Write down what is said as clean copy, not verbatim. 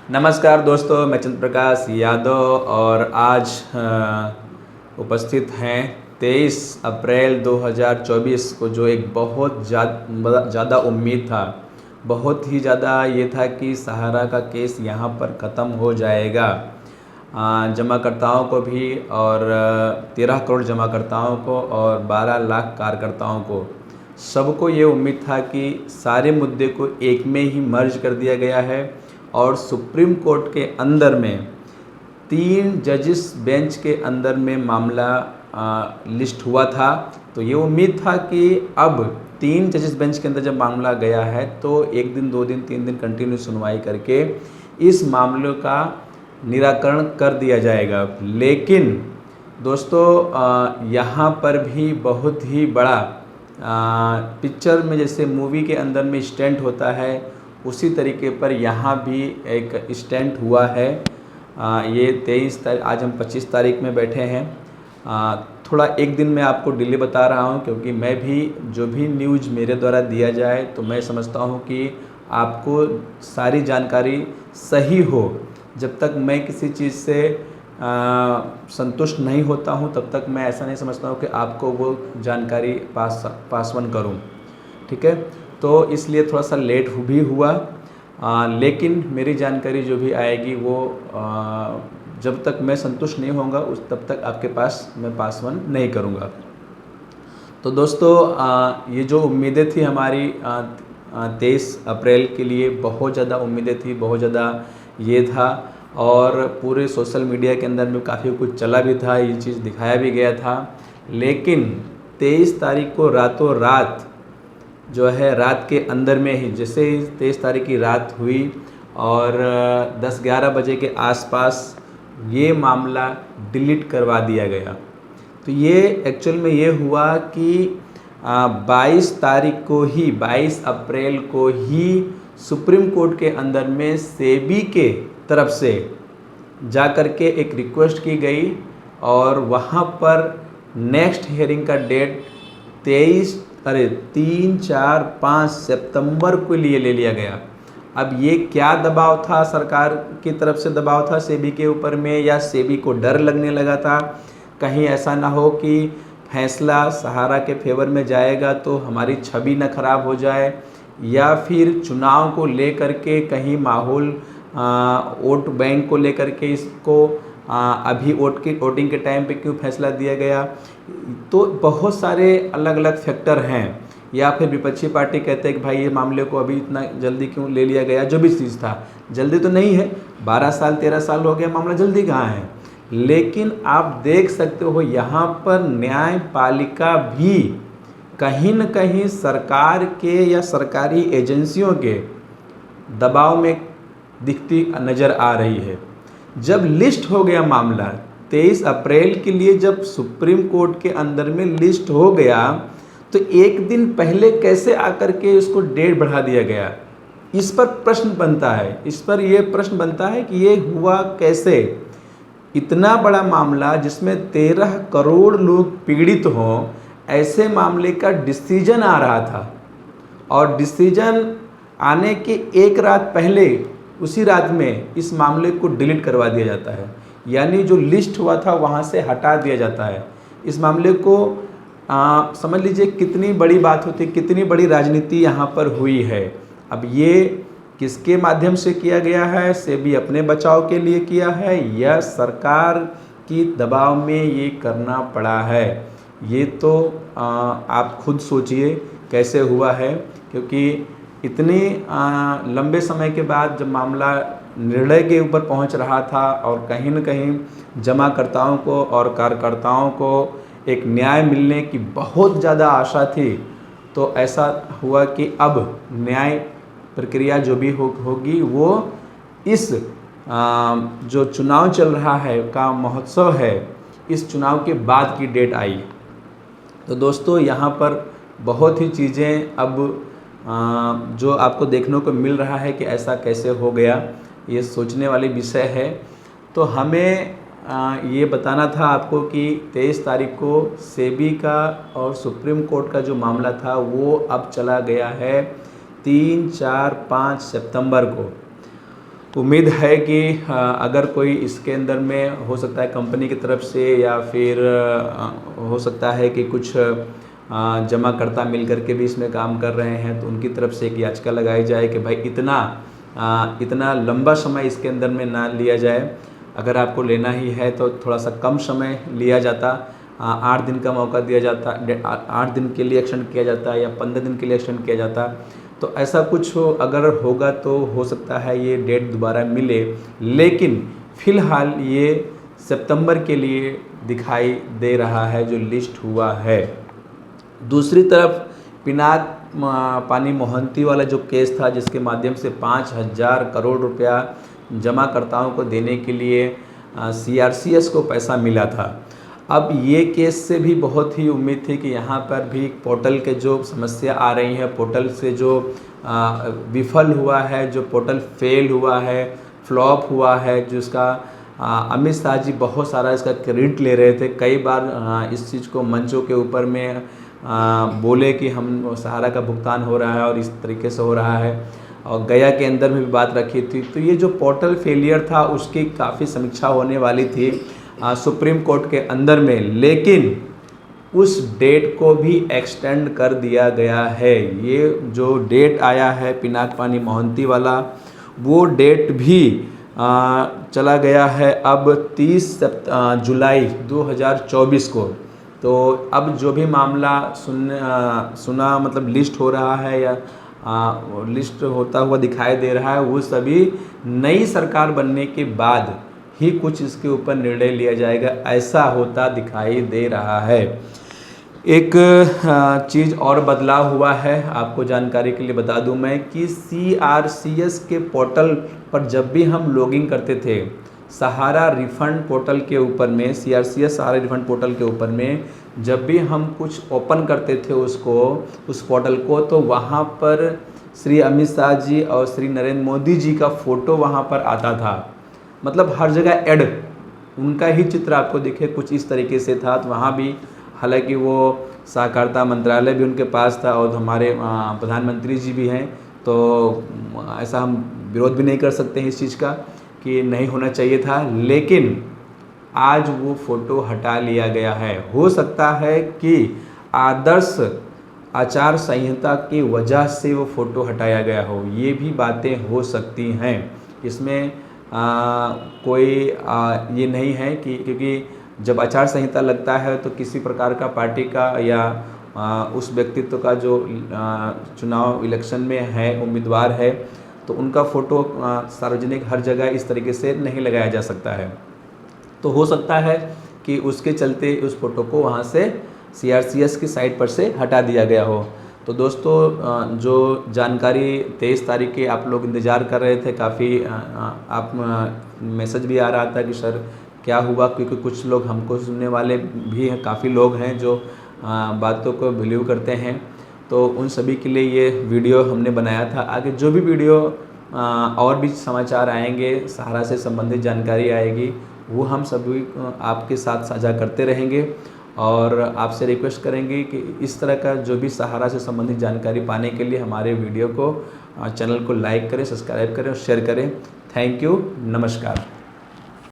नमस्कार दोस्तों, मैं चंद्र प्रकाश यादव और आज उपस्थित हैं 23 अप्रैल 2024 को, जो एक बहुत ज़्यादा उम्मीद था, बहुत ही ज़्यादा ये था कि सहारा का केस यहाँ पर ख़त्म हो जाएगा। जमाकर्ताओं को भी और 13 करोड़ जमाकर्ताओं को और 12 लाख कार्यकर्ताओं को, सबको ये उम्मीद था कि सारे मुद्दे को एक में ही मर्ज कर दिया गया है और सुप्रीम कोर्ट के अंदर में 3 जजिस बेंच के अंदर में मामला लिस्ट हुआ था। तो ये उम्मीद था कि अब 3 जजिस बेंच के अंदर जब मामला गया है तो 1 दिन 2 दिन 3 दिन कंटिन्यू सुनवाई करके इस मामले का निराकरण कर दिया जाएगा। लेकिन दोस्तों यहाँ पर भी बहुत ही बड़ा पिक्चर में जैसे मूवी के अंदर में स्टंट होता है, उसी तरीके पर यहाँ भी एक स्टंट हुआ है। ये 23 तारीख, आज हम 25 तारीख में बैठे हैं। थोड़ा एक दिन मैं आपको डिले बता रहा हूँ क्योंकि मैं भी जो भी न्यूज़ मेरे द्वारा दिया जाए तो मैं समझता हूँ कि आपको सारी जानकारी सही हो। जब तक मैं किसी चीज़ से संतुष्ट नहीं होता हूँ तब तक मैं ऐसा नहीं समझता हूँ कि आपको वो जानकारी पास ऑन करूँ, ठीक है। तो इसलिए थोड़ा सा लेट भी हुआ, लेकिन मेरी जानकारी जो भी आएगी वो जब तक मैं संतुष्ट नहीं होऊंगा तब तक आपके पास मैं पास ऑन नहीं करूँगा। तो दोस्तों ये जो उम्मीदें थी हमारी 23 अप्रैल के लिए, बहुत ज़्यादा उम्मीदें थी, बहुत ज़्यादा ये था और पूरे सोशल मीडिया के अंदर में काफ़ी कुछ चला भी था, ये चीज़ दिखाया भी गया था। लेकिन 23 तारीख को रातों रात जो है, रात के अंदर में ही जैसे 23 तारीख की रात हुई और 10-11 बजे के आसपास ये मामला डिलीट करवा दिया गया। तो ये एक्चुअल में ये हुआ कि 22 तारीख को ही, 22 अप्रैल को ही सुप्रीम कोर्ट के अंदर में सेबी के तरफ से जा कर के एक रिक्वेस्ट की गई और वहाँ पर नेक्स्ट हियरिंग का डेट 3, 4, 5 सितंबर के लिए ले लिया गया। अब ये क्या दबाव था, सरकार की तरफ से दबाव था सेबी के ऊपर में, या सेबी को डर लगने लगा था कहीं ऐसा ना हो कि फैसला सहारा के फेवर में जाएगा तो हमारी छवि न खराब हो जाए, या फिर चुनाव को लेकर के कहीं माहौल वोट बैंक को लेकर के इसको अभी वोटिंग के टाइम पे क्यों फैसला दिया गया। तो बहुत सारे अलग अलग फैक्टर हैं, या फिर विपक्षी पार्टी कहते हैं कि भाई ये मामले को अभी इतना जल्दी क्यों ले लिया गया। जो भी चीज़ था, जल्दी तो नहीं है, 12 साल 13 साल हो गया, मामला जल्दी कहाँ है। लेकिन आप देख सकते हो यहाँ पर न्यायपालिका भी कहीं न कहीं सरकार के या सरकारी एजेंसियों के दबाव में दिखती नज़र आ रही है। जब लिस्ट हो गया मामला 23 अप्रैल के लिए, जब सुप्रीम कोर्ट के अंदर में लिस्ट हो गया तो एक दिन पहले कैसे आकर के उसको डेट बढ़ा दिया गया। इस पर प्रश्न बनता है, इस पर यह प्रश्न बनता है कि ये हुआ कैसे। इतना बड़ा मामला जिसमें 13 करोड़ लोग पीड़ित हों, ऐसे मामले का डिसीजन आ रहा था और डिसीजन आने के एक रात पहले, उसी रात में इस मामले को डिलीट करवा दिया जाता है, यानी जो लिस्ट हुआ था वहाँ से हटा दिया जाता है। इस मामले को समझ लीजिए कितनी बड़ी बात होती, कितनी बड़ी राजनीति यहाँ पर हुई है। अब ये किसके माध्यम से किया गया है, सेबी अपने बचाव के लिए किया है या सरकार की दबाव में ये करना पड़ा है, ये तो आप खुद सोचिए कैसे हुआ है। क्योंकि इतने लंबे समय के बाद जब मामला निर्णय के ऊपर पहुंच रहा था और कहीं न कहीं जमाकर्ताओं को और कार्यकर्ताओं को एक न्याय मिलने की बहुत ज़्यादा आशा थी, तो ऐसा हुआ कि अब न्याय प्रक्रिया जो भी होगी वो इस जो चुनाव चल रहा है का महोत्सव है, इस चुनाव के बाद की डेट आई। तो दोस्तों यहाँ पर बहुत ही चीज़ें अब जो आपको देखने को मिल रहा है कि ऐसा कैसे हो गया, ये सोचने वाली विषय है। तो हमें ये बताना था आपको कि 23 तारीख को सेबी का और सुप्रीम कोर्ट का जो मामला था वो अब चला गया है 3, 4, 5 सितंबर को। उम्मीद है कि अगर कोई इसके अंदर में हो सकता है कंपनी की तरफ से या फिर हो सकता है कि कुछ जमाकर्ता मिल कर के भी इसमें काम कर रहे हैं, तो उनकी तरफ से एक याचिका लगाई जाए कि भाई इतना लंबा समय इसके अंदर में ना लिया जाए। अगर आपको लेना ही है तो थोड़ा सा कम समय लिया जाता, 8 दिन का मौका दिया जाता, 8 दिन के लिए एक्सटेंड किया जाता या 15 दिन के लिए एक्सटेंड किया जाता। तो ऐसा कुछ अगर होगा तो हो सकता है ये डेट दोबारा मिले, लेकिन फ़िलहाल ये सितंबर के लिए दिखाई दे रहा है जो लिस्ट हुआ है। दूसरी तरफ पिनाक पानी मोहंती वाला जो केस था, जिसके माध्यम से 5,000 करोड़ रुपया जमाकर्ताओं को देने के लिए CRCS को पैसा मिला था। अब ये केस से भी बहुत ही उम्मीद थी कि यहाँ पर भी पोर्टल के जो समस्या आ रही है, पोर्टल से जो विफल हुआ है, जो पोर्टल फेल हुआ है, फ्लॉप हुआ है, जिसका अमित शाह जी बहुत सारा इसका क्रेडिट ले रहे थे। कई बार इस चीज़ को मंचों के ऊपर में बोले कि हम सहारा का भुगतान हो रहा है और इस तरीके से हो रहा है, और गया के अंदर में भी बात रखी थी। तो ये जो पोर्टल फेलियर था उसकी काफ़ी समीक्षा होने वाली थी सुप्रीम कोर्ट के अंदर में, लेकिन उस डेट को भी एक्सटेंड कर दिया गया है। ये जो डेट आया है पिनाक पानी मोहंती वाला, वो डेट भी चला गया है अब 30 जुलाई 2024 को। तो अब जो भी मामला सुना मतलब लिस्ट हो रहा है या लिस्ट होता हुआ दिखाई दे रहा है, वो सभी नई सरकार बनने के बाद ही कुछ इसके ऊपर निर्णय लिया जाएगा, ऐसा होता दिखाई दे रहा है। एक चीज़ और बदलाव हुआ है, आपको जानकारी के लिए बता दूं मैं कि CRCS के पोर्टल पर जब भी हम लॉगिन करते थे, सहारा रिफंड पोर्टल के ऊपर में, CRCS सहारा रिफंड पोर्टल के ऊपर में जब भी हम कुछ ओपन करते थे उस पोर्टल को, तो वहाँ पर श्री अमित शाह जी और श्री नरेंद्र मोदी जी का फ़ोटो वहाँ पर आता था। मतलब हर जगह ऐड उनका ही चित्र आपको दिखे, कुछ इस तरीके से था। तो वहाँ भी हालांकि वो सहकारिता मंत्रालय भी उनके पास था और हमारे प्रधानमंत्री जी भी हैं, तो ऐसा हम विरोध भी नहीं कर सकते हैं इस चीज़ का कि नहीं होना चाहिए था, लेकिन आज वो फ़ोटो हटा लिया गया है। हो सकता है कि आदर्श आचार संहिता की वजह से वो फ़ोटो हटाया गया हो, ये भी बातें हो सकती हैं। इसमें कोई ये नहीं है कि क्योंकि जब आचार संहिता लगता है तो किसी प्रकार का पार्टी का या उस व्यक्तित्व का जो चुनाव इलेक्शन में है उम्मीदवार है, तो उनका फ़ोटो सार्वजनिक हर जगह इस तरीके से नहीं लगाया जा सकता है। तो हो सकता है कि उसके चलते उस फ़ोटो को वहाँ से CRCS की साइट पर से हटा दिया गया हो। तो दोस्तों, जो जानकारी 23 तारीख के आप लोग इंतज़ार कर रहे थे, काफ़ी आप मैसेज भी आ रहा था कि सर क्या हुआ, क्योंकि कुछ लोग हमको सुनने वाले भी हैं, काफ़ी लोग हैं जो बातों को बिलीव करते हैं। तो उन सभी के लिए ये वीडियो हमने बनाया था। आगे जो भी वीडियो और भी समाचार आएंगे, सहारा से संबंधित जानकारी आएगी, वो हम सभी आपके साथ साझा करते रहेंगे और आपसे रिक्वेस्ट करेंगे कि इस तरह का जो भी सहारा से संबंधित जानकारी पाने के लिए हमारे वीडियो को चैनल को लाइक करें, सब्सक्राइब करें और शेयर करें। थैंक यू, नमस्कार।